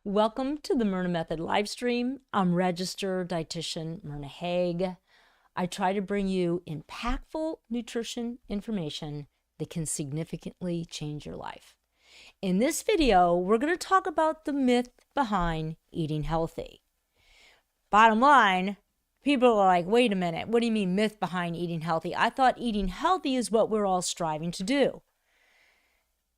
Welcome to the Myrna Method live stream. I'm registered dietitian Myrna Haag. I try to bring you impactful nutrition information that can significantly change your life. In this video, we're going to talk about the myth behind eating healthy. Bottom line, people are like, wait a minute, what do you mean myth behind eating healthy? I thought eating healthy is what we're all striving to do.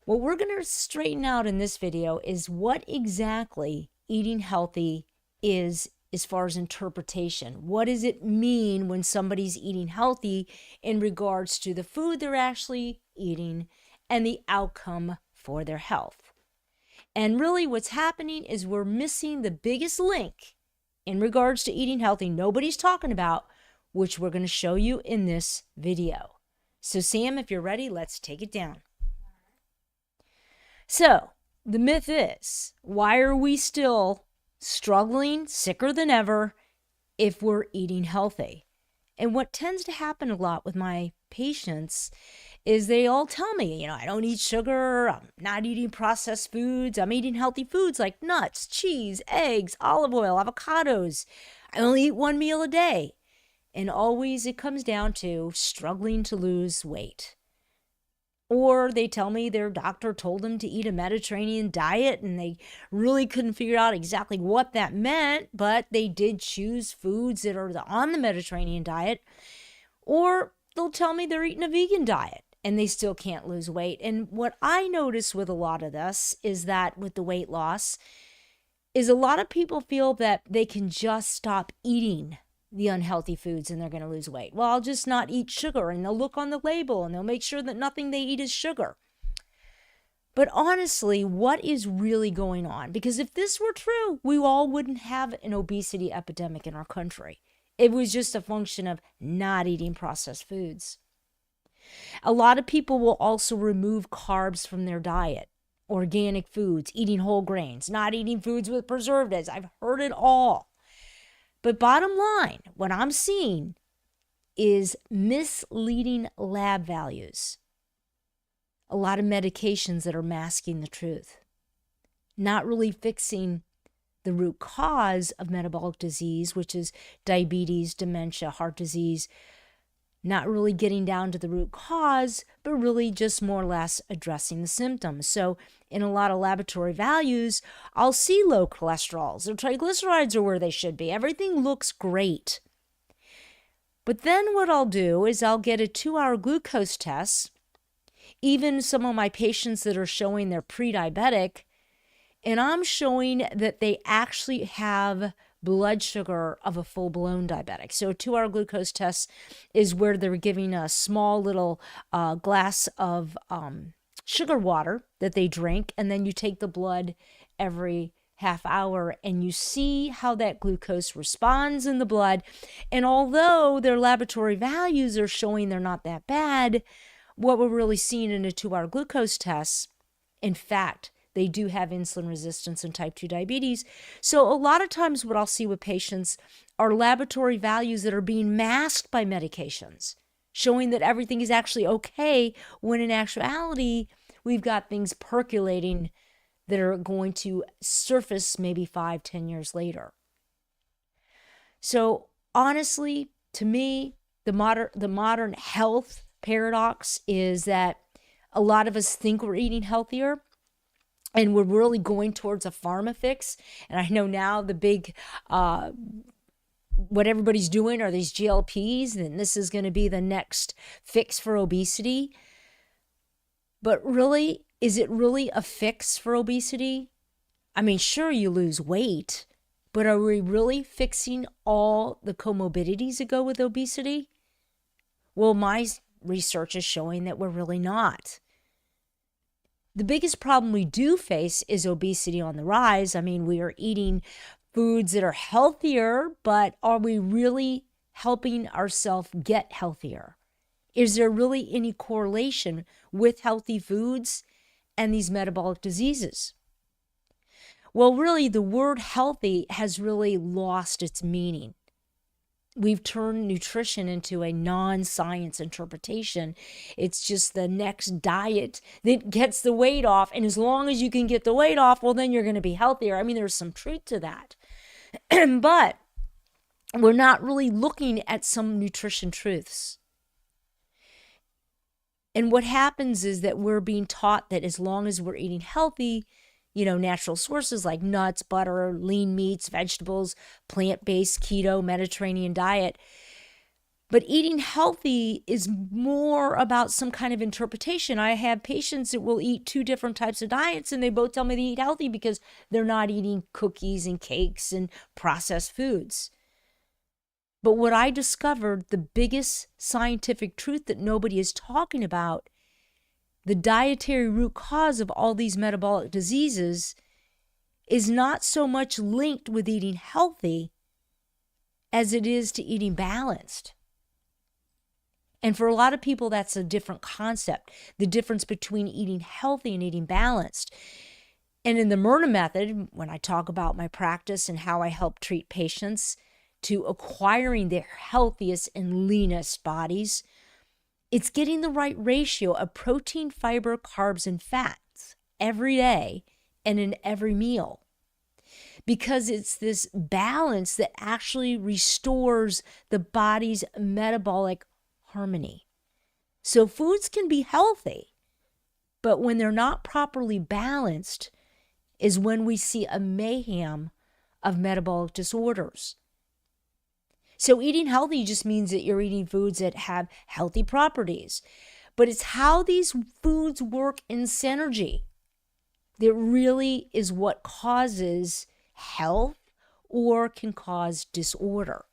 What we're going to straighten out in this video is what exactly eating healthy is as far as interpretation. What does it mean when somebody's eating healthy in regards to the food they're actually eating and the outcome for their health? And really what's happening is we're missing the biggest link in regards to eating healthy nobody's talking about, which we're going to show you in this video. So Sam, if you're ready, let's take it down. So, the myth is, why are we still struggling, sicker than ever, if we're eating healthy? And what tends to happen a lot with my patients is they all tell me, I don't eat sugar, I'm not eating processed foods, I'm eating healthy foods like nuts, cheese, eggs, olive oil, avocados. I only eat one meal a day. And always it comes down to struggling to lose weight. Or they tell me their doctor told them to eat a Mediterranean diet and they really couldn't figure out exactly what that meant, but they did choose foods that are on the Mediterranean diet. Or they'll tell me they're eating a vegan diet and they still can't lose weight. And what I notice with a lot of this is that with the weight loss is a lot of people feel that they can just stop eating the unhealthy foods and they're going to lose weight. Well, I'll just not eat sugar, and they'll look on the label and they'll make sure that nothing they eat is sugar. But honestly, what is really going on? Because if this were true, we all wouldn't have an obesity epidemic in our country. It was just a function of not eating processed foods. A lot of people will also remove carbs from their diet, organic foods, eating whole grains, not eating foods with preservatives. I've heard it all. But bottom line, what I'm seeing is misleading lab values. A lot of medications that are masking the truth. Not really fixing the root cause of metabolic disease, which is diabetes, dementia, heart disease. Not really getting down to the root cause, but really just more or less addressing the symptoms. So in a lot of laboratory values, I'll see low cholesterols. Their triglycerides are where they should be. Everything looks great. But then what I'll do is I'll get a 2-hour glucose test. Even some of my patients that are showing they're pre-diabetic, and I'm showing that they actually have blood sugar of a full-blown diabetic. So a 2-hour glucose test is where they're giving a small little glass of sugar water that they drink, and then you take the blood every half hour and you see how that glucose responds in the blood. And although their laboratory values are showing they're not that bad, what we're really seeing in a 2-hour glucose test, in fact, they do have insulin resistance and type 2 diabetes. So a lot of times what I'll see with patients are laboratory values that are being masked by medications, showing that everything is actually okay, when in actuality, we've got things percolating that are going to surface maybe 5-10 years later. So honestly, to me, the modern health paradox is that a lot of us think we're eating healthier, and we're really going towards a pharma fix. And I know now the big, what everybody's doing are these GLPs, and this is going to be the next fix for obesity. But really, is it really a fix for obesity? I mean, sure, you lose weight, but are we really fixing all the comorbidities that go with obesity? Well, my research is showing that we're really not. The biggest problem we do face is obesity on the rise. I mean, we are eating foods that are healthier, but are we really helping ourselves get healthier? Is there really any correlation with healthy foods and these metabolic diseases? Well, really, the word healthy has really lost its meaning. we've turned nutrition into a non-science interpretation. It's just the next diet that gets the weight off. And as long as you can get the weight off, well, then you're going to be healthier. I mean, there's some truth to that. But we're not really looking at some nutrition truths. And what happens is that we're being taught that as long as we're eating healthy, natural sources like nuts, butter, lean meats, vegetables, plant-based, keto, Mediterranean diet. But eating healthy is more about some kind of interpretation. I have patients that will eat 2 different types of diets, and they both tell me they eat healthy because they're not eating cookies and cakes and processed foods. But what I discovered, the biggest scientific truth that nobody is talking about, the dietary root cause of all these metabolic diseases, is not so much linked with eating healthy as it is to eating balanced. And for a lot of people, that's a different concept, the difference between eating healthy and eating balanced. And in the Myrna method, when I talk about my practice and how I help treat patients to acquiring their healthiest and leanest bodies, it's getting the right ratio of protein, fiber, carbs, and fats every day and in every meal. Because it's this balance that actually restores the body's metabolic harmony. So foods can be healthy, but when they're not properly balanced is when we see a mayhem of metabolic disorders. So eating healthy just means that you're eating foods that have healthy properties. But it's how these foods work in synergy that really is what causes health or can cause disorder.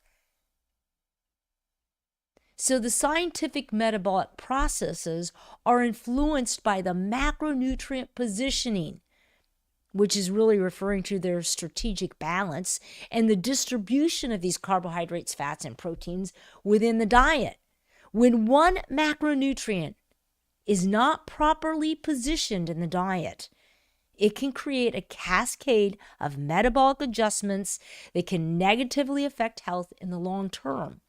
So the scientific metabolic processes are influenced by the macronutrient positioning, which is really referring to their strategic balance and the distribution of these carbohydrates, fats, and proteins within the diet. When one macronutrient is not properly positioned in the diet, it can create a cascade of metabolic adjustments that can negatively affect health in the long term.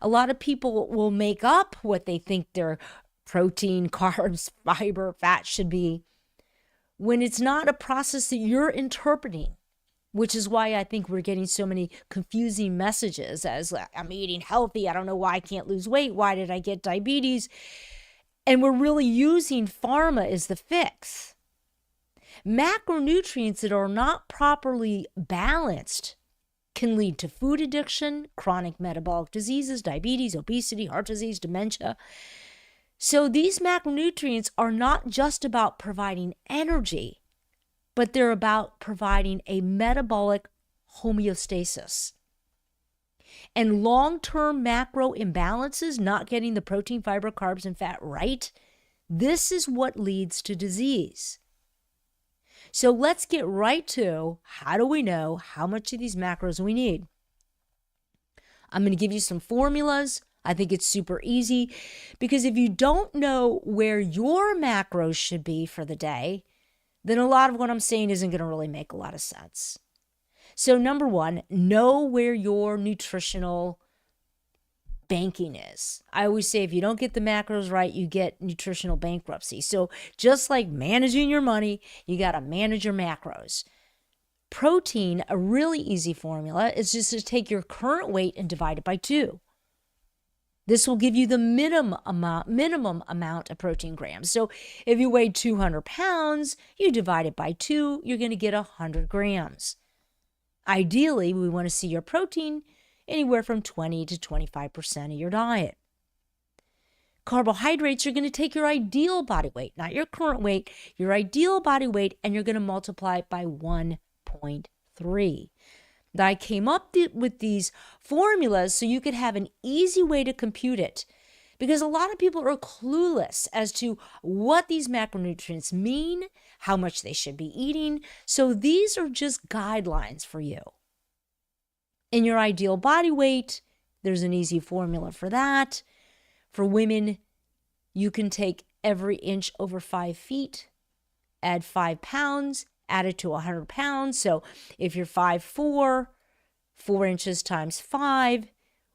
A lot of people will make up what they think their protein, carbs, fiber, fat should be, when it's not a process that you're interpreting, which is why I think we're getting so many confusing messages as I'm eating healthy. I don't know why I can't lose weight. Why did I get diabetes? And we're really using pharma as the fix. Macronutrients that are not properly balanced can lead to food addiction, chronic metabolic diseases, diabetes, obesity, heart disease, dementia. So these macronutrients are not just about providing energy, but they're about providing a metabolic homeostasis. And long-term macro imbalances, not getting the protein, fiber, carbs, and fat right, this is what leads to disease. So let's get right to how do we know how much of these macros we need. I'm going to give you some formulas. I think it's super easy because if you don't know where your macros should be for the day, then a lot of what I'm saying isn't going to really make a lot of sense. So number 1, know where your nutritional banking is. I always say if you don't get the macros right, you get nutritional bankruptcy. So just like managing your money, you got to manage your macros. Protein, a really easy formula, is just to take your current weight and divide it by 2. This will give you the minimum amount of protein grams. So if you weigh 200 pounds, you divide it by 2, you're going to get 100 grams. Ideally, we want to see your protein anywhere from 20 to 25% of your diet. Carbohydrates are going to take your ideal body weight, not your current weight, your ideal body weight, and you're going to multiply it by 1.3. I came up with these formulas so you could have an easy way to compute it, because a lot of people are clueless as to what these macronutrients mean, how much they should be eating. So these are just guidelines for you. In your ideal body weight, there's an easy formula for that. For women, you can take every inch over 5 feet, add 5 pounds, add it to 100 pounds. So if you're 5'4", 4 inches times 5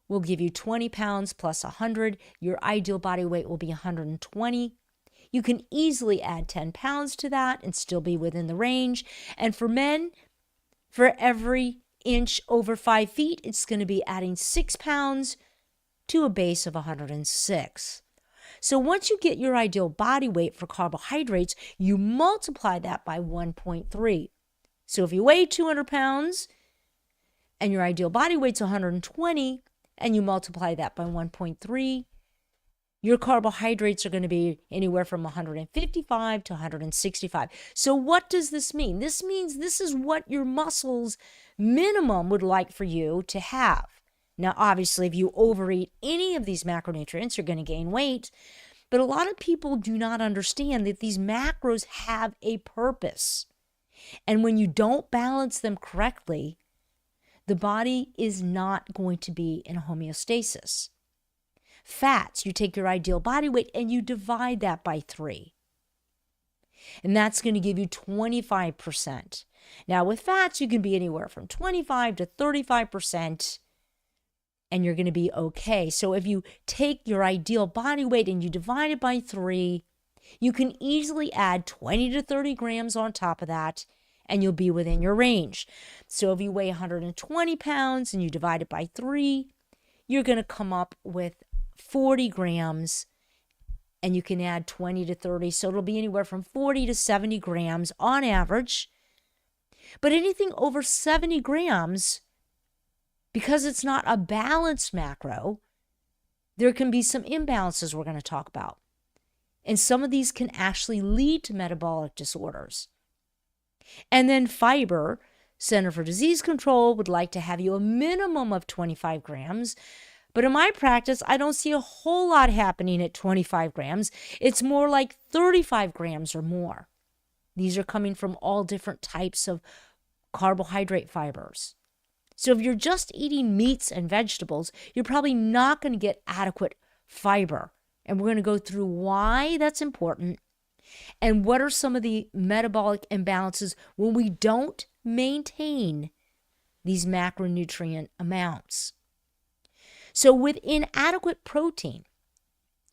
will give you 20 pounds plus 100. Your ideal body weight will be 120. You can easily add 10 pounds to that and still be within the range. And for men, for every inch over 5 feet, it's going to be adding 6 pounds to a base of 106. So once you get your ideal body weight for carbohydrates, you multiply that by 1.3. So if you weigh 200 pounds and your ideal body weight's 120, and you multiply that by 1.3, your carbohydrates are going to be anywhere from 155 to 165. So what does this mean? This means this is what your muscles minimum would like for you to have. Now, obviously, if you overeat any of these macronutrients, you're going to gain weight. But a lot of people do not understand that these macros have a purpose. And when you don't balance them correctly, the body is not going to be in homeostasis. Fats, you take your ideal body weight and you divide that by 3. And that's going to give you 25%. Now, with fats, you can be anywhere from 25 to 35%, and you're going to be okay. So if you take your ideal body weight and you divide it by 3, you can easily add 20 to 30 grams on top of that, and you'll be within your range. So if you weigh 120 pounds and you divide it by 3, you're going to come up with 40 grams, and you can add 20 to 30. So it'll be anywhere from 40 to 70 grams on average. But anything over 70 grams, because it's not a balanced macro, there can be some imbalances we're going to talk about. And some of these can actually lead to metabolic disorders. And then fiber, Center for Disease Control would like to have you a minimum of 25 grams. But in my practice, I don't see a whole lot happening at 25 grams. It's more like 35 grams or more. These are coming from all different types of carbohydrate fibers. So if you're just eating meats and vegetables, you're probably not going to get adequate fiber. And we're going to go through why that's important and what are some of the metabolic imbalances when we don't maintain these macronutrient amounts. So with inadequate protein,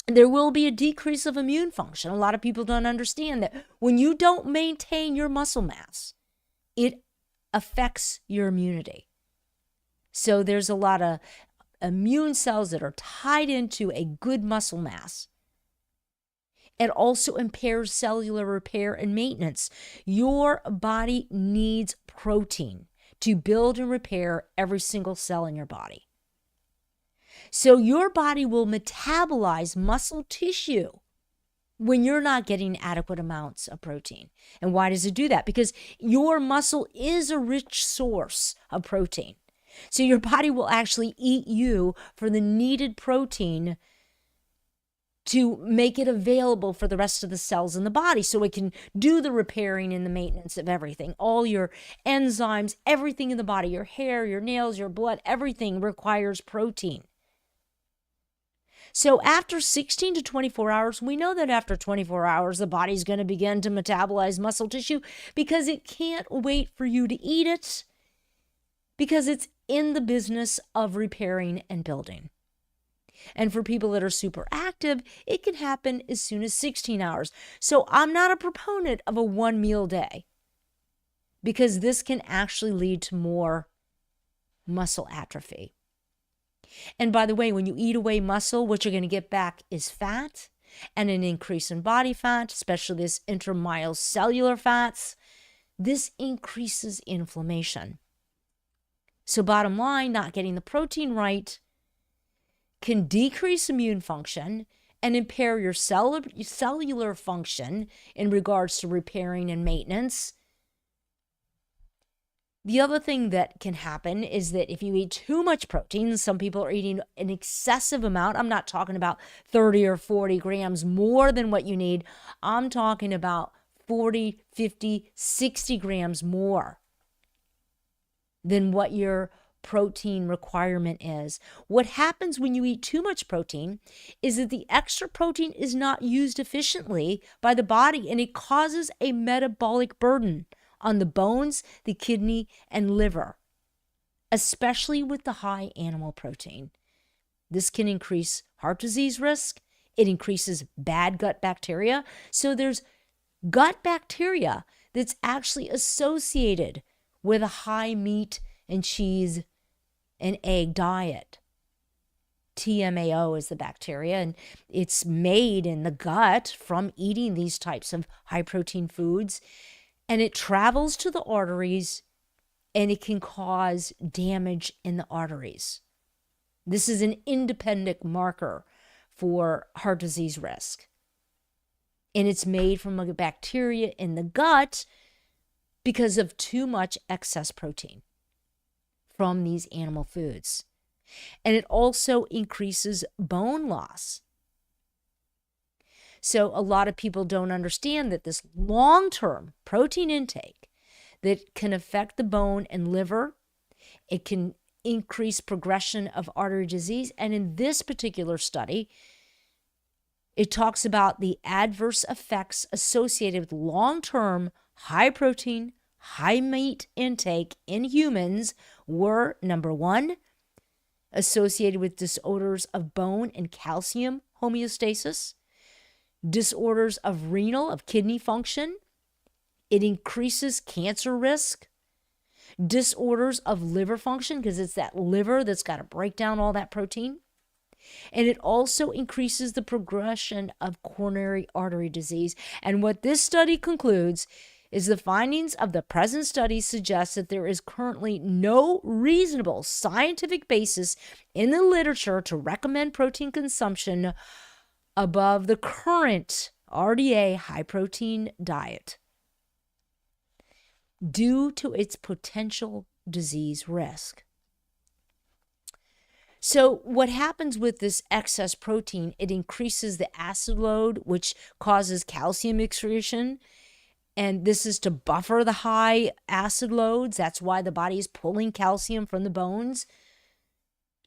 there will be a decrease of immune function. A lot of people don't understand that when you don't maintain your muscle mass, it affects your immunity. So there's a lot of immune cells that are tied into a good muscle mass. It also impairs cellular repair and maintenance. Your body needs protein to build and repair every single cell in your body. So your body will metabolize muscle tissue when you're not getting adequate amounts of protein. And why does it do that? Because your muscle is a rich source of protein. So your body will actually eat you for the needed protein to make it available for the rest of the cells in the body so it can do the repairing and the maintenance of everything. All your enzymes, everything in the body, your hair, your nails, your blood, everything requires protein. So after 16 to 24 hours, we know that after 24 hours, the body's going to begin to metabolize muscle tissue because it can't wait for you to eat it because it's in the business of repairing and building. And for people that are super active, it can happen as soon as 16 hours. So I'm not a proponent of a 1 meal day because this can actually lead to more muscle atrophy. And by the way, when you eat away muscle, what you're going to get back is fat and an increase in body fat, especially this intramyocellular fats. This increases inflammation. So bottom line, not getting the protein right can decrease immune function and impair your cellular function in regards to repairing and maintenance. The other thing that can happen is that if you eat too much protein, some people are eating an excessive amount. I'm not talking about 30 or 40 grams more than what you need. I'm talking about 40, 50, 60 grams more than what your protein requirement is. What happens when you eat too much protein is that the extra protein is not used efficiently by the body, and it causes a metabolic burden on the bones, the kidney, and liver. especially with the high animal protein. This can increase heart disease risk. It increases bad gut bacteria. So there's gut bacteria that's actually associated with a high meat and cheese and egg diet. TMAO is the bacteria, and it's made in the gut from eating these types of high protein foods, and it travels to the arteries and it can cause damage in the arteries. This is an independent marker for heart disease risk. And it's made from a bacteria in the gut because of too much excess protein from these animal foods. And it also increases bone loss. So a lot of people don't understand that this long-term protein intake that can affect the bone and liver, it can increase progression of artery disease. And in this particular study, it talks about the adverse effects associated with long-term high protein, high meat intake in humans were, number one, associated with disorders of bone and calcium homeostasis, disorders of renal, of kidney function. It increases cancer risk, disorders of liver function, because it's that liver that's got to break down all that protein. And it also increases the progression of coronary artery disease. And what this study concludes is the findings of the present study suggest that there is currently no reasonable scientific basis in the literature to recommend protein consumption above the current RDA high protein diet due to its potential disease risk. So what happens with this excess protein, it increases the acid load, which causes calcium excretion. And this is to buffer the high acid loads. That's why the body is pulling calcium from the bones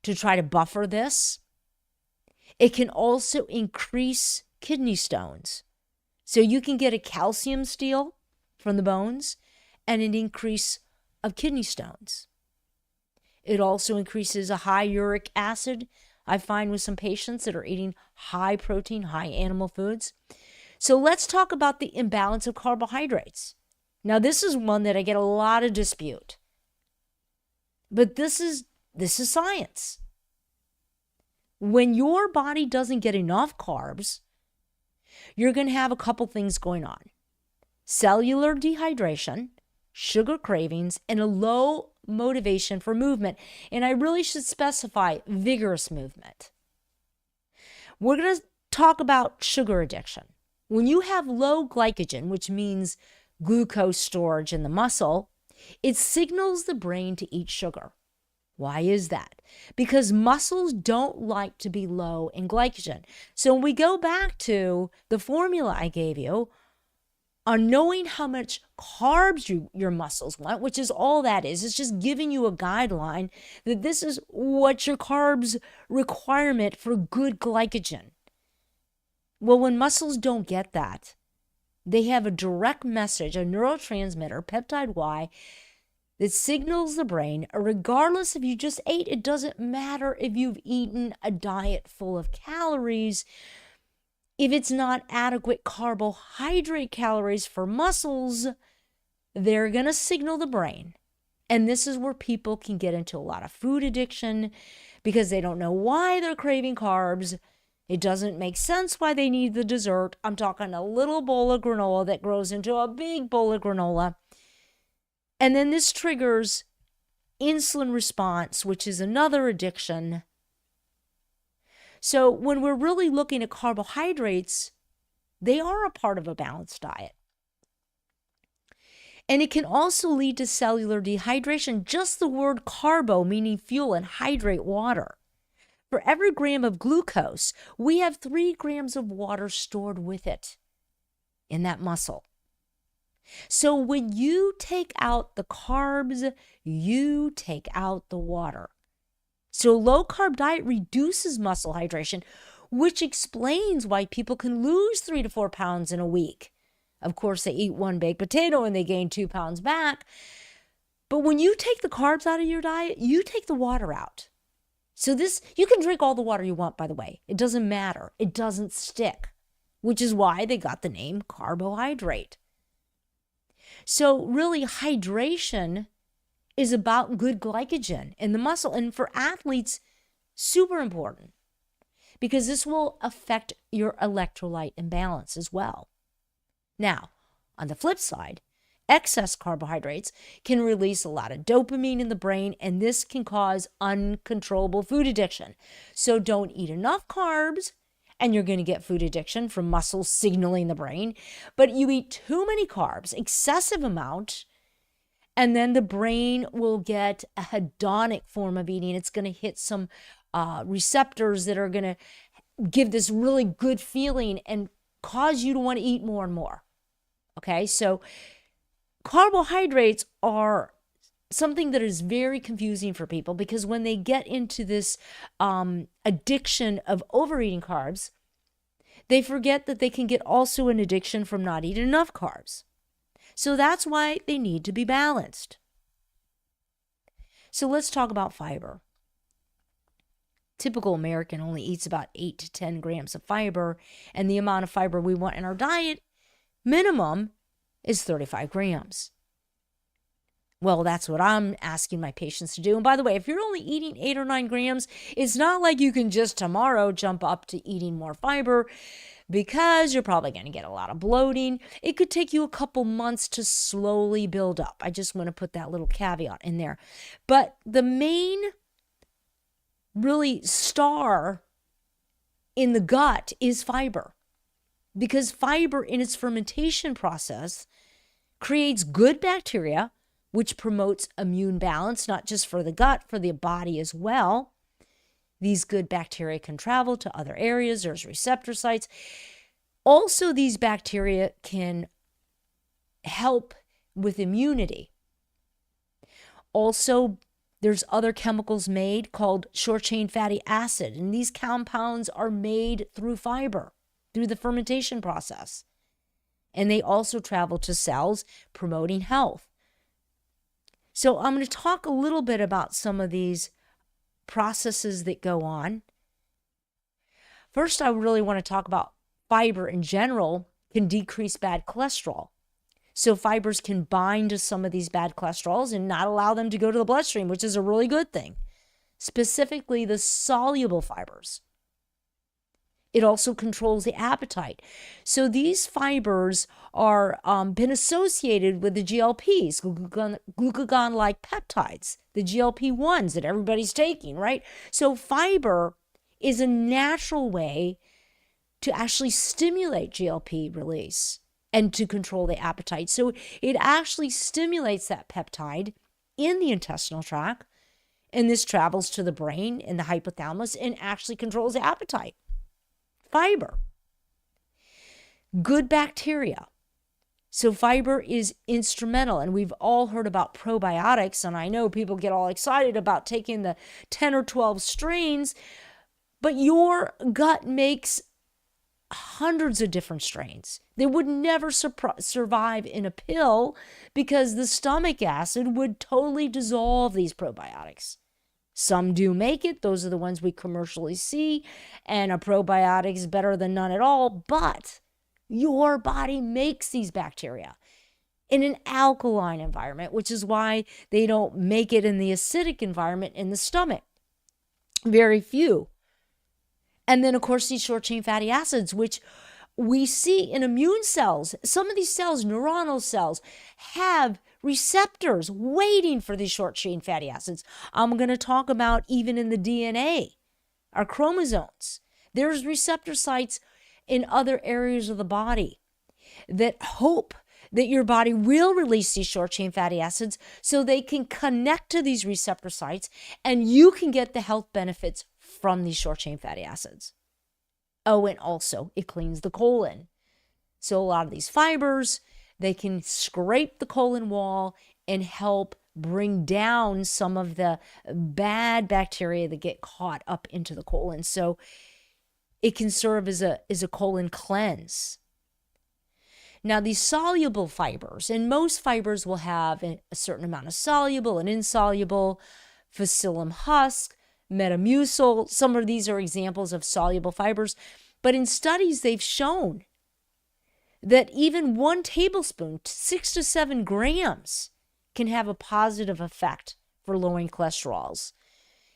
to try to buffer this. It can also increase kidney stones. So you can get a calcium steal from the bones and an increase of kidney stones. It also increases a high uric acid, I find with some patients that are eating high protein, high animal foods. So let's talk about the imbalance of carbohydrates. Now, this is one that I get a lot of dispute. But this is science. When your body doesn't get enough carbs, you're going to have a couple things going on. Cellular dehydration, sugar cravings, and a low motivation for movement. And I really should specify vigorous movement. We're going to talk about sugar addiction. When you have low glycogen, which means glucose storage in the muscle, it signals the brain to eat sugar. Why is that? Because muscles don't like to be low in glycogen. So when we go back to the formula I gave you on knowing how much carbs your muscles want, which is all that is, it's just giving you a guideline that this is what your carbs requirement for good glycogen. Well, when muscles don't get that, they have a direct message, a neurotransmitter, peptide Y, that signals the brain, regardless if you just ate, it doesn't matter if you've eaten a diet full of calories. If it's not adequate carbohydrate calories for muscles, they're going to signal the brain. And this is where people can get into a lot of food addiction because they don't know why they're craving carbs. It doesn't make sense why they need the dessert. I'm talking a little bowl of granola that grows into a big bowl of granola. And then this triggers insulin response, which is another addiction. So when we're really looking at carbohydrates, they are a part of a balanced diet. And it can also lead to cellular dehydration. Just the word carbo, meaning fuel, and hydrate, water. For every gram of glucose, we have 3 grams of water stored with it in that muscle. So when you take out the carbs, you take out the water. So low-carb diet reduces muscle hydration, which explains why people can lose 3 to 4 pounds in a week. Of course, they eat 1 baked potato and they gain 2 pounds back. But when you take the carbs out of your diet, you take the water out. So you can drink all the water you want, by the way. It doesn't matter. It doesn't stick, which is why they got the name carbohydrate. So really, hydration is about good glycogen in the muscle. And for athletes, super important, because this will affect your electrolyte imbalance as well. Now, on the flip side, excess carbohydrates can release a lot of dopamine in the brain, and this can cause uncontrollable food addiction. So don't eat enough carbs, and you're going to get food addiction from muscles signaling the brain. But you eat too many carbs, excessive amount, and then the brain will get a hedonic form of eating. It's going to hit some receptors that are going to give this really good feeling and cause you to want to eat more and more. Okay, so carbohydrates are something that is very confusing for people, because when they get into this addiction of overeating carbs, they forget that they can get also an addiction from not eating enough carbs. So that's why they need to be balanced. So let's talk about fiber. Typical American only eats about 8 to 10 grams of fiber, and the amount of fiber we want in our diet, minimum, is 35 grams. Well, that's what I'm asking my patients to do. And by the way, if you're only eating 8 or 9 grams, it's not like you can just tomorrow jump up to eating more fiber, because you're probably going to get a lot of bloating. It could take you a couple months to slowly build up. I just want to put that little caveat in there. But the main really star in the gut is fiber, because fiber in its fermentation process creates good bacteria, which promotes immune balance, not just for the gut, for the body as well. These good bacteria can travel to other areas. There's receptor sites. Also, these bacteria can help with immunity. Also, there's other chemicals made called short-chain fatty acid, and these compounds are made through fiber, through the fermentation process. And they also travel to cells, promoting health. So I'm going to talk a little bit about some of these processes that go on. First, I really want to talk about fiber in general can decrease bad cholesterol. So fibers can bind to some of these bad cholesterols and not allow them to go to the bloodstream, which is a really good thing. Specifically, the soluble fibers. It also controls the appetite. So these fibers are been associated with the GLPs, glucagon-like peptides, the GLP-1s that everybody's taking, right? So fiber is a natural way to actually stimulate GLP release and to control the appetite. So it actually stimulates that peptide in the intestinal tract, and this travels to the brain and the hypothalamus and actually controls the appetite. Fiber. Good bacteria. So fiber is instrumental, and we've all heard about probiotics, and I know people get all excited about taking the 10 or 12 strains, but your gut makes hundreds of different strains. They would never survive in a pill, because the stomach acid would totally dissolve these probiotics. Some do make it. Those are the ones we commercially see. And a probiotic is better than none at all. But your body makes these bacteria in an alkaline environment, which is why they don't make it in the acidic environment in the stomach. Very few. And then, of course, these short-chain fatty acids, which we see in immune cells. Some of these cells, neuronal cells, have receptors waiting for these short-chain fatty acids. I'm going to talk about even in the DNA, our chromosomes. There's receptor sites in other areas of the body that hope that your body will release these short-chain fatty acids so they can connect to these receptor sites and you can get the health benefits from these short-chain fatty acids. Oh, and also it cleans the colon. So a lot of these fibers, they can scrape the colon wall and help bring down some of the bad bacteria that get caught up into the colon. So it can serve as a colon cleanse. Now, these soluble fibers, and most fibers will have a certain amount of soluble and insoluble, psyllium husk, metamucil. Some of these are examples of soluble fibers. But in studies, they've shown that even 1 tablespoon, 6 to 7 grams, can have a positive effect for lowering cholesterols.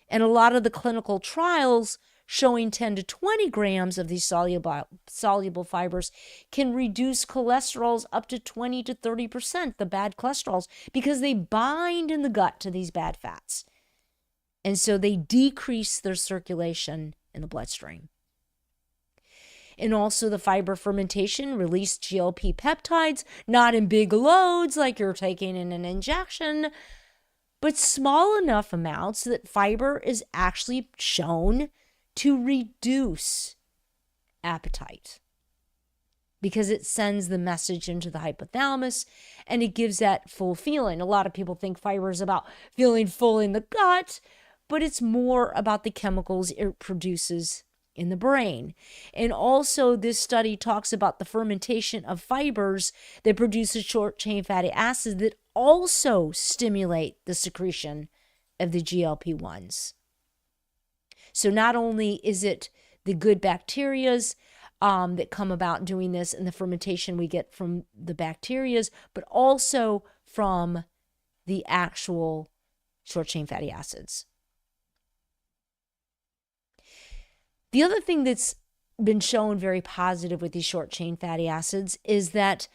And a lot of the clinical trials showing 10 to 20 grams of these soluble fibers can reduce cholesterols up to 20 to 30%, the bad cholesterols, because they bind in the gut to these bad fats. And so they decrease their circulation in the bloodstream. And also the fiber fermentation released GLP peptides, not in big loads like you're taking in an injection, but small enough amounts that fiber is actually shown to reduce appetite because it sends the message into the hypothalamus and it gives that full feeling. A lot of people think fiber is about feeling full in the gut, but it's more about the chemicals it produces in the brain. And also this study talks about the fermentation of fibers that produces short chain fatty acids that also stimulate the secretion of the GLP-1s. So not only is it the good bacterias that come about doing this and the fermentation we get from the bacterias, but also from the actual short chain fatty acids. The other thing that's been shown very positive with these short chain fatty acids is that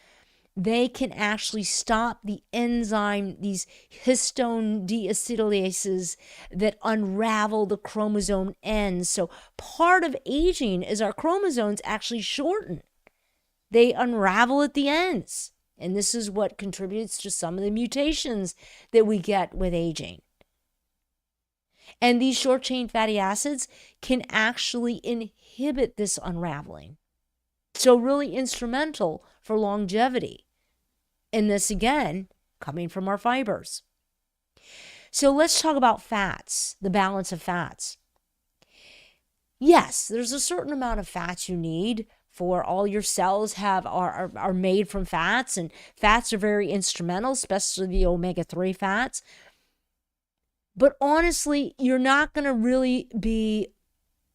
they can actually stop the enzyme, these histone deacetylases that unravel the chromosome ends. So part of aging is our chromosomes actually shorten. They unravel at the ends. And this is what contributes to some of the mutations that we get with aging. And these short chain fatty acids can actually inhibit this unraveling. So really instrumental for longevity. And this again, coming from our fibers. So let's talk about fats, the balance of fats. Yes, there's a certain amount of fats you need for all your cells are made from fats, and fats are very instrumental, especially the omega-3 fats. But honestly, you're not going to really be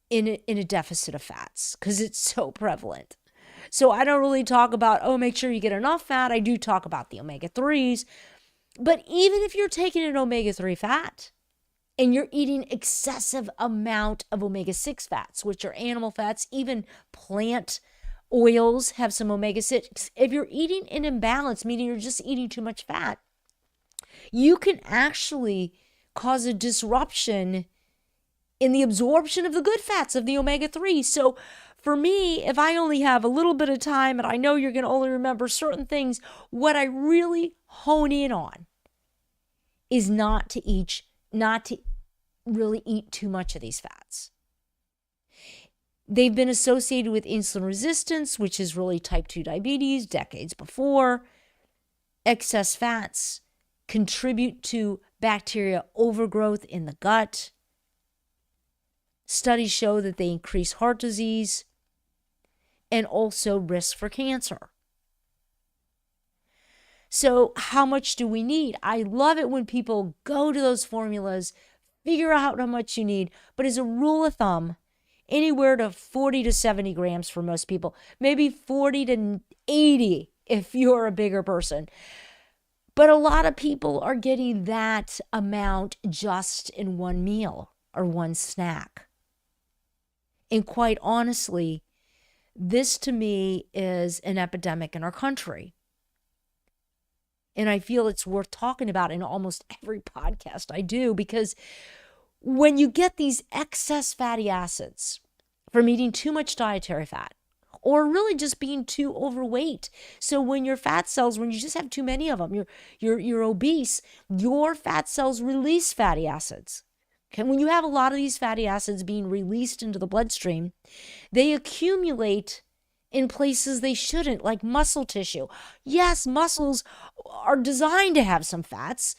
in a deficit of fats because it's so prevalent. So I don't really talk about, make sure you get enough fat. I do talk about the omega-3s. But even if you're taking an omega-3 fat and you're eating excessive amount of omega-6 fats, which are animal fats, even plant oils have some omega-6. If you're eating in imbalance, meaning you're just eating too much fat, you can actually cause a disruption in the absorption of the good fats of the omega-3. So for me, if I only have a little bit of time and I know you're going to only remember certain things, what I really hone in on is not to really eat too much of these fats. They've been associated with insulin resistance, which is really type 2 diabetes, decades before. Excess fats contribute to bacteria overgrowth in the gut. Studies show that they increase heart disease and also risk for cancer. So how much do we need? I love it when people go to those formulas, figure out how much you need, but as a rule of thumb, anywhere to 40 to 70 grams for most people, maybe 40 to 80 if you're a bigger person. But a lot of people are getting that amount just in one meal or one snack. And quite honestly, this to me is an epidemic in our country. And I feel it's worth talking about in almost every podcast I do, because when you get these excess fatty acids from eating too much dietary fat, or really just being too overweight. So when your fat cells, when you just have too many of them, you're obese, your fat cells release fatty acids. Okay, when you have a lot of these fatty acids being released into the bloodstream, they accumulate in places they shouldn't, like muscle tissue. Yes, muscles are designed to have some fats,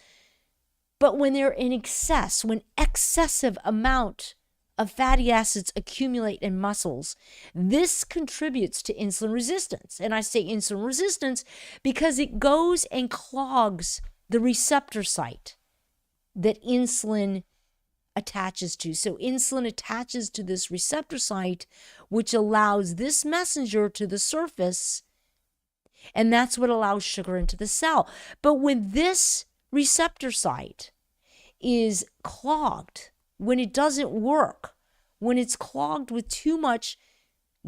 but when they're in excess, when excessive amount of fatty acids accumulate in muscles. This contributes to insulin resistance. And I say insulin resistance because it goes and clogs the receptor site that insulin attaches to. So insulin attaches to this receptor site, which allows this messenger to the surface, and that's what allows sugar into the cell. But when this receptor site is clogged, when it doesn't work, when it's clogged with too much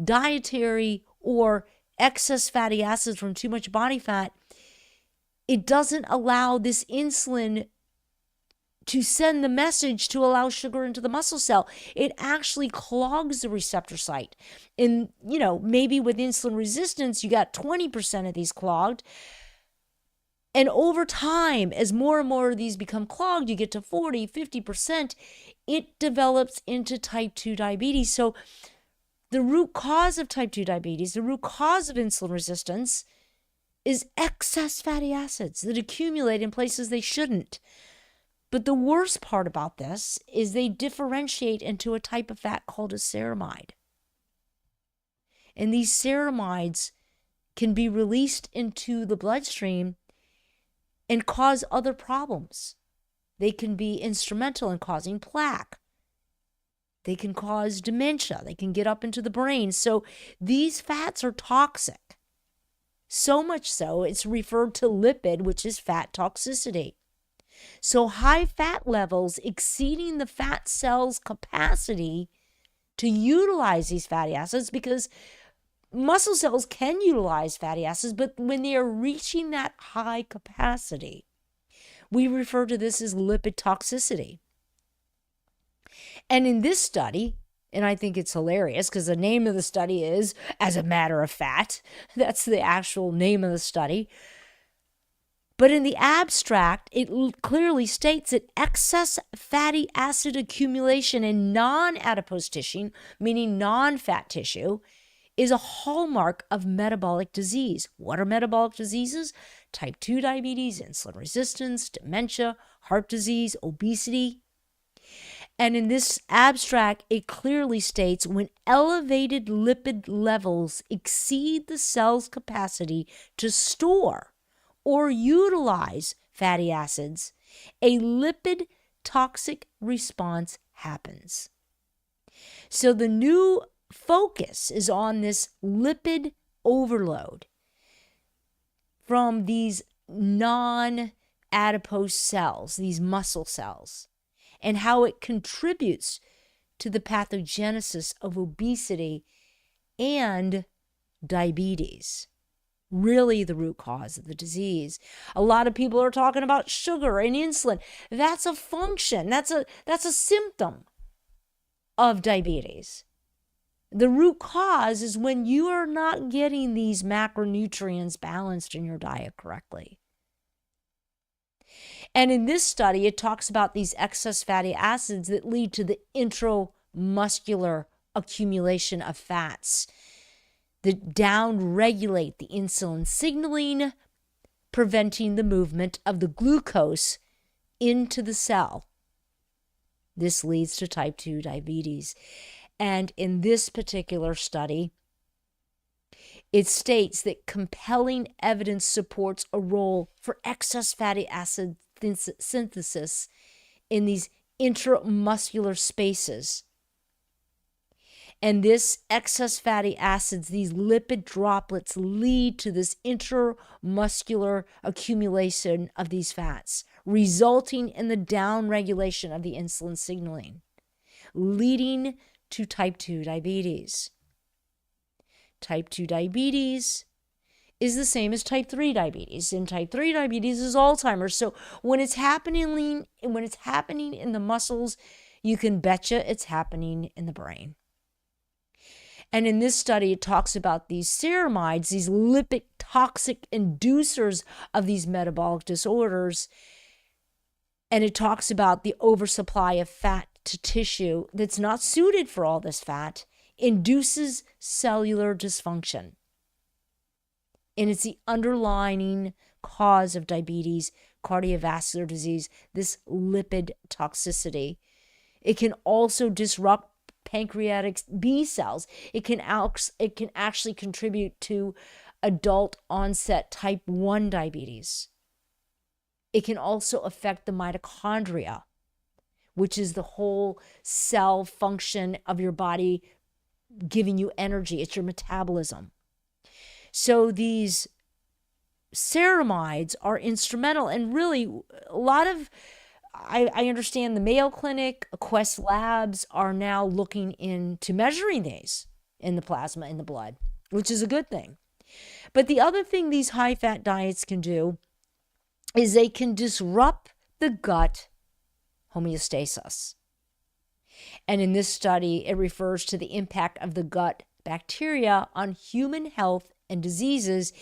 dietary or excess fatty acids from too much body fat, it doesn't allow this insulin to send the message to allow sugar into the muscle cell. It actually clogs the receptor site. And, maybe with insulin resistance, you got 20% of these clogged. And over time, as more and more of these become clogged, you get to 40, 50%, it develops into type 2 diabetes. So the root cause of type 2 diabetes, the root cause of insulin resistance, is excess fatty acids that accumulate in places they shouldn't. But the worst part about this is they differentiate into a type of fat called a ceramide. And these ceramides can be released into the bloodstream and cause other problems. They can be instrumental in causing plaque. They can cause dementia. They can get up into the brain. So these fats are toxic. So much so, it's referred to lipid, which is fat toxicity. So high fat levels exceeding the fat cell's capacity to utilize these fatty acids, because muscle cells can utilize fatty acids, but when they are reaching that high capacity, we refer to this as lipid toxicity. And in this study, and I think it's hilarious because the name of the study is As a Matter of Fact. That's the actual name of the study. But in the abstract, it clearly states that excess fatty acid accumulation in non-adipose tissue, meaning non-fat tissue, is a hallmark of metabolic disease. What are metabolic diseases? Type 2 diabetes, insulin resistance, dementia, heart disease, obesity. And in this abstract, it clearly states when elevated lipid levels exceed the cell's capacity to store or utilize fatty acids, a lipid toxic response happens. So the new focus is on this lipid overload from these non-adipose cells, these muscle cells, and how it contributes to the pathogenesis of obesity and diabetes. Really the root cause of the disease. A lot of people are talking about sugar and insulin. That's a function. That's a symptom of diabetes. The root cause is when you are not getting these macronutrients balanced in your diet correctly. And in this study, it talks about these excess fatty acids that lead to the intramuscular accumulation of fats that downregulate the insulin signaling, preventing the movement of the glucose into the cell. This leads to type 2 diabetes. And in this particular study, it states that compelling evidence supports a role for excess fatty acid synthesis in these intramuscular spaces. And this excess fatty acids, these lipid droplets, lead to this intramuscular accumulation of these fats, resulting in the downregulation of the insulin signaling, leading to type 2 diabetes. Type 2 diabetes is the same as type 3 diabetes, and type 3 diabetes is Alzheimer's. So when it's happening in the muscles, you can betcha it's happening in the brain. And in this study, it talks about these ceramides, these lipid toxic inducers of these metabolic disorders. And it talks about the oversupply of fat to tissue that's not suited for all this fat, induces cellular dysfunction. And it's the underlying cause of diabetes, cardiovascular disease, this lipid toxicity. It can also disrupt pancreatic B cells. It can actually contribute to adult onset type 1 diabetes. It can also affect the mitochondria, which is the whole cell function of your body giving you energy. It's your metabolism. So these ceramides are instrumental, and really a lot of, I understand the Mayo Clinic, Quest Labs are now looking into measuring these in the plasma, in the blood, which is a good thing. But the other thing these high-fat diets can do is they can disrupt the gut homeostasis. And in this study, it refers to the impact of the gut bacteria on human health and diseases.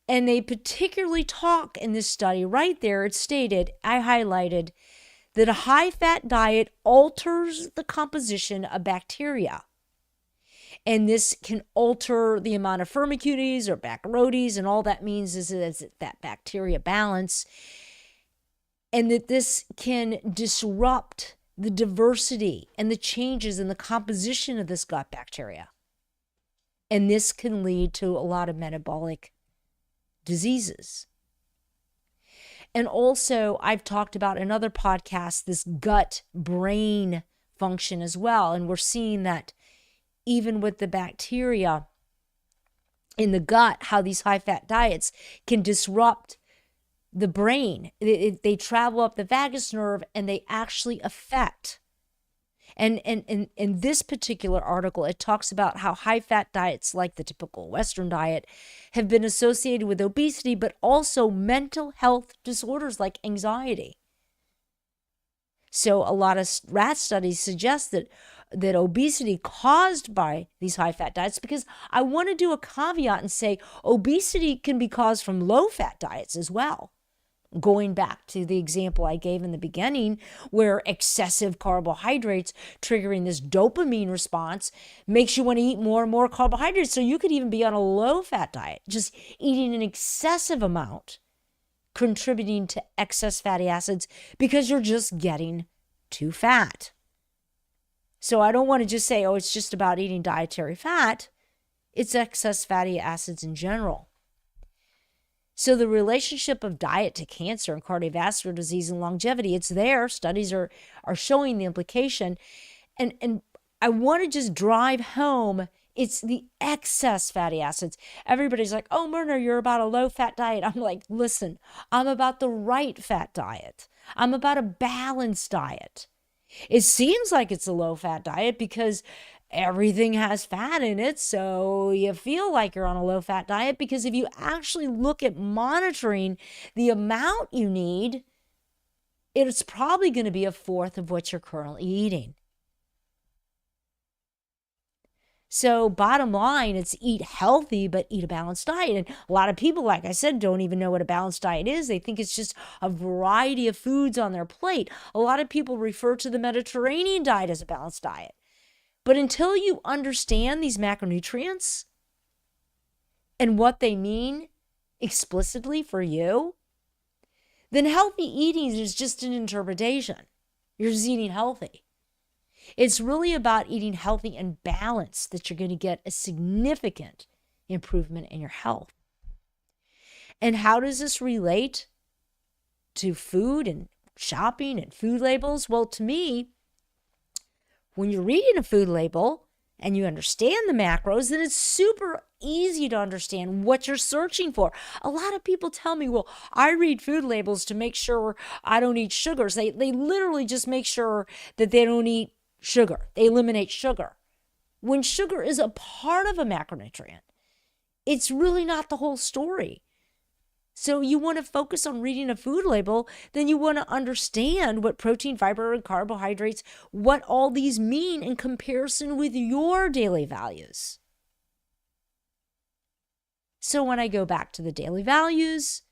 And they particularly talk in this study, right there, it's stated, I highlighted, that a high-fat diet alters the composition of bacteria. And this can alter the amount of Firmicutes or Bacteroides, and all that means is that bacteria balance. And that this can disrupt the diversity and the changes in the composition of this gut bacteria. And this can lead to a lot of metabolic diseases. And also, I've talked about in other podcasts this gut-brain function as well. And we're seeing that even with the bacteria in the gut, how these high-fat diets can disrupt the brain. They travel up the vagus nerve and they actually affect. And in this particular article, it talks about how high-fat diets, like the typical Western diet, have been associated with obesity, but also mental health disorders like anxiety. So a lot of rat studies suggest that obesity caused by these high-fat diets, because I want to do a caveat and say obesity can be caused from low-fat diets as well. Going back to the example I gave in the beginning, where excessive carbohydrates triggering this dopamine response makes you want to eat more and more carbohydrates. So you could even be on a low-fat diet, just eating an excessive amount, contributing to excess fatty acids because you're just getting too fat. So I don't want to just say, oh, it's just about eating dietary fat. It's excess fatty acids in general. So the relationship of diet to cancer and cardiovascular disease and longevity, it's there. Studies are showing the implication. And I want to just drive home, it's the excess fatty acids. Everybody's like, oh, Myrna, you're about a low-fat diet. I'm like, listen, I'm about the right fat diet. I'm about a balanced diet. It seems like it's a low-fat diet because everything has fat in it, so you feel like you're on a low-fat diet, because if you actually look at monitoring the amount you need, it's probably going to be a fourth of what you're currently eating. So bottom line, it's eat healthy, but eat a balanced diet. And a lot of people, like I said, don't even know what a balanced diet is. They think it's just a variety of foods on their plate. A lot of people refer to the Mediterranean diet as a balanced diet. But until you understand these macronutrients and what they mean explicitly for you, then healthy eating is just an interpretation. You're just eating healthy. It's really about eating healthy and balanced that you're going to get a significant improvement in your health. And how does this relate to food and shopping and food labels? Well, to me, when you're reading a food label and you understand the macros, then it's super easy to understand what you're searching for. A lot of people tell me, well, I read food labels to make sure I don't eat sugars. They literally just make sure that they don't eat sugar. They eliminate sugar. When sugar is a part of a macronutrient, it's really not the whole story. So you want to focus on reading a food label, then you want to understand what protein, fiber, and carbohydrates, what all these mean in comparison with your daily values. So when I go back to the daily values,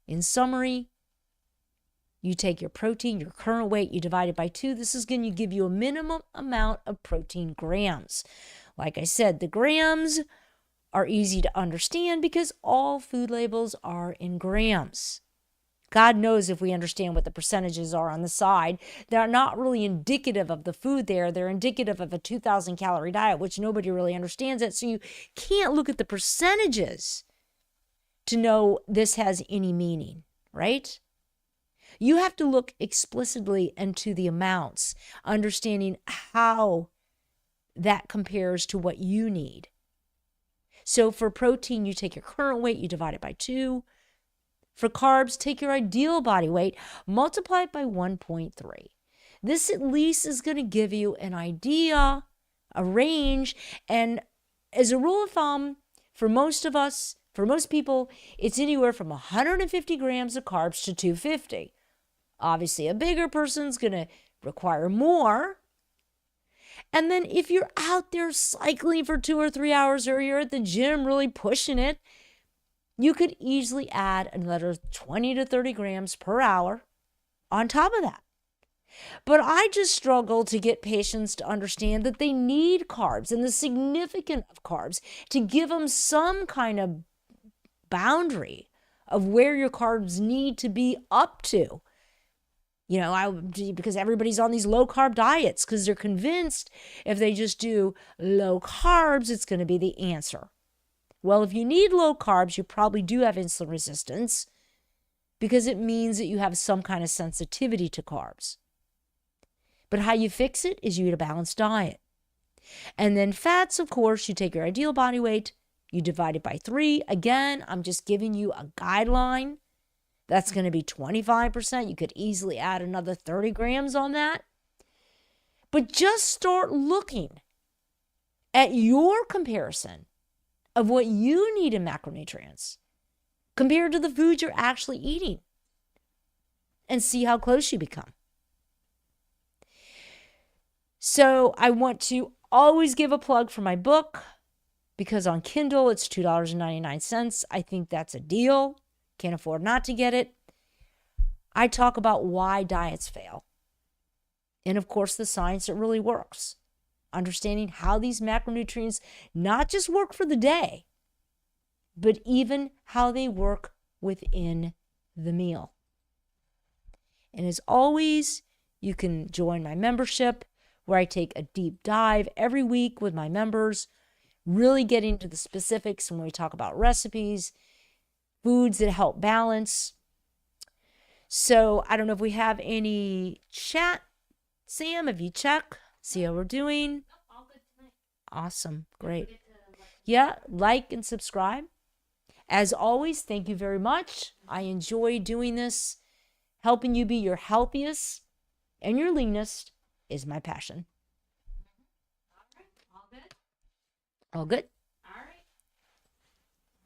in summary, you take your protein, your current weight, you divide it by 2. This is going to give you a minimum amount of protein grams. Like I said, the grams are easy to understand because all food labels are in grams. God knows if we understand what the percentages are on the side. They're not really indicative of the food there. They're indicative of a 2,000 calorie diet, which nobody really understands it. So you can't look at the percentages to know this has any meaning, right? You have to look explicitly into the amounts, understanding how that compares to what you need. So for protein, you take your current weight, you divide it by 2. For carbs, take your ideal body weight, multiply it by 1.3. This at least is going to give you an idea, a range, and as a rule of thumb, for most of us, for most people, it's anywhere from 150 grams of carbs to 250. Obviously, a bigger person's going to require more. And then if you're out there cycling for 2 or 3 hours, or you're at the gym really pushing it, you could easily add another 20 to 30 grams per hour on top of that. But I just struggle to get patients to understand that they need carbs and the significance of carbs to give them some kind of boundary of where your carbs need to be up to. You know, because everybody's on these low carb diets because they're convinced if they just do low carbs, it's going to be the answer. Well, if you need low carbs, you probably do have insulin resistance because it means that you have some kind of sensitivity to carbs. But how you fix it is you eat a balanced diet. And then fats, of course, you take your ideal body weight, you divide it by 3. Again, I'm just giving you a guideline. That's going to be 25%. You could easily add another 30 grams on that. But just start looking at your comparison of what you need in macronutrients compared to the food you're actually eating and see how close you become. So I want to always give a plug for my book because on Kindle it's $2.99. I think that's a deal. Can't afford not to get it. I talk about why diets fail. And of course, the science that really works. Understanding how these macronutrients not just work for the day, but even how they work within the meal. And as always, you can join my membership where I take a deep dive every week with my members, really getting into the specifics when we talk about recipes, foods that help balance. So I don't know if we have any chat. Sam, if you check, see how we're doing. Awesome. Great. Yeah, like and subscribe. As always, thank you very much. I enjoy doing this. Helping you be your healthiest and your leanest is my passion. All good? All good.